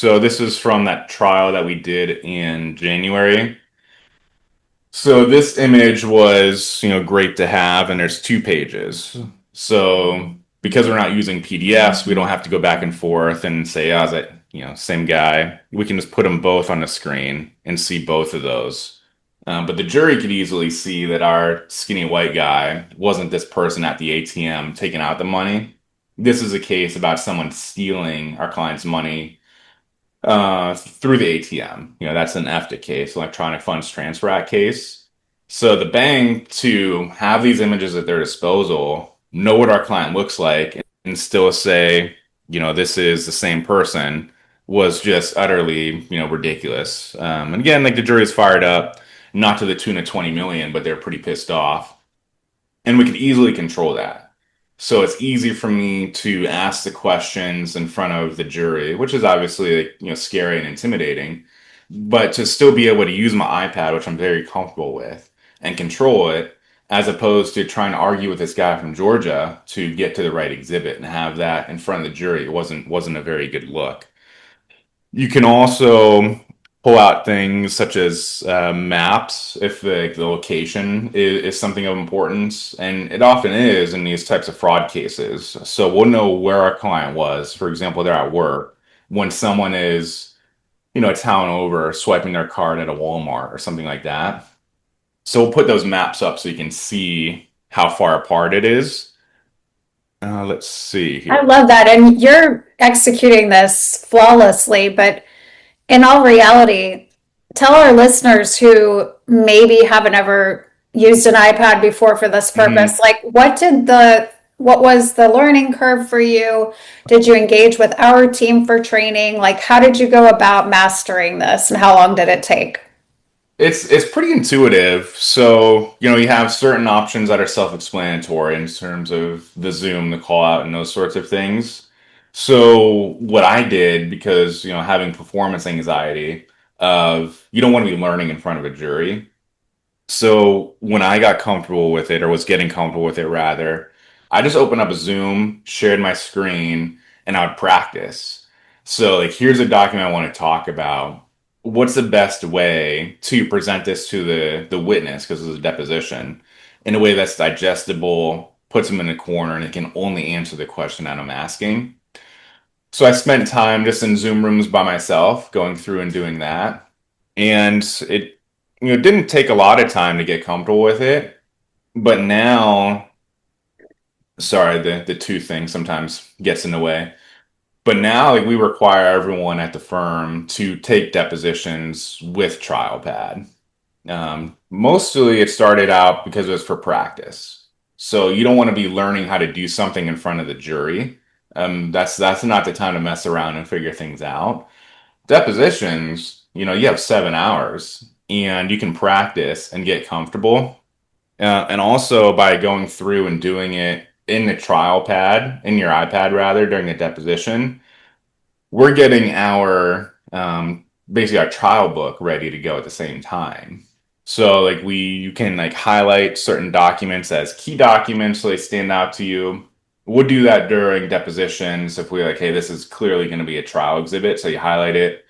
So this is from that trial that we did in January. So this image was, great to have, and there's 2 pages. So because we're not using PDFs, we don't have to go back and forth and say, oh, is that, same guy. We can just put them both on the screen and see both of those. But the jury could easily see that our skinny white guy wasn't this person at the ATM taking out the money. This is a case about someone stealing our client's money through the ATM. That's an EFTA case, Electronic Funds Transfer Act case. So the bank to have these images at their disposal, know what our client looks like, and still say, this is the same person was just utterly, ridiculous. And again, like the jury is fired up, not to the tune of 20 million, but they're pretty pissed off. And we could easily control that. So it's easy for me to ask the questions in front of the jury, which is obviously scary and intimidating, but to still be able to use my iPad, which I'm very comfortable with, and control it, as opposed to trying to argue with this guy from Georgia to get to the right exhibit and have that in front of the jury. It wasn't a very good look. You can also pull out things such as maps if the location is something of importance, and it often is in these types of fraud cases. So we'll know where our client was. For example, they're at work when someone is, a town over swiping their card at a Walmart or something like that. So we'll put those maps up so you can see how far apart it is. Let's see I here. love that. And you're executing this flawlessly, but in all reality, tell our listeners who maybe haven't ever used an iPad before for this purpose, Mhm. like what was the learning curve for you? Did you engage with our team for training? Like how did you go about mastering this and how long did it take? It's pretty intuitive. So, you have certain options that are self-explanatory in terms of the Zoom, the call out, and those sorts of things. So, what I did, because, having performance anxiety of you don't want to be learning in front of a jury. So, when I got comfortable with it, or was getting comfortable with it rather, I just opened up a Zoom, shared my screen, and I would practice. So, like, here's a document I want to talk about. What's the best way to present this to the witness, because it's a deposition, in a way that's digestible, puts them in a corner, and it can only answer the question that I'm asking. So I spent time just in Zoom rooms by myself, going through and doing that. And it, didn't take a lot of time to get comfortable with it. But now, sorry, the two things sometimes gets in the way. But now, like, we require everyone at the firm to take depositions with TrialPad. Mostly it started out because it was for practice. So you don't want to be learning how to do something in front of the jury. That's not the time to mess around and figure things out. Depositions, you have 7 hours and you can practice and get comfortable. And also by going through and doing it in the trial pad, in your iPad rather, during the deposition, we're getting our basically our trial book ready to go at the same time. So like you can like highlight certain documents as key documents so they stand out to you. We'll do that during depositions if we're like, hey, this is clearly going to be a trial exhibit, so you highlight it.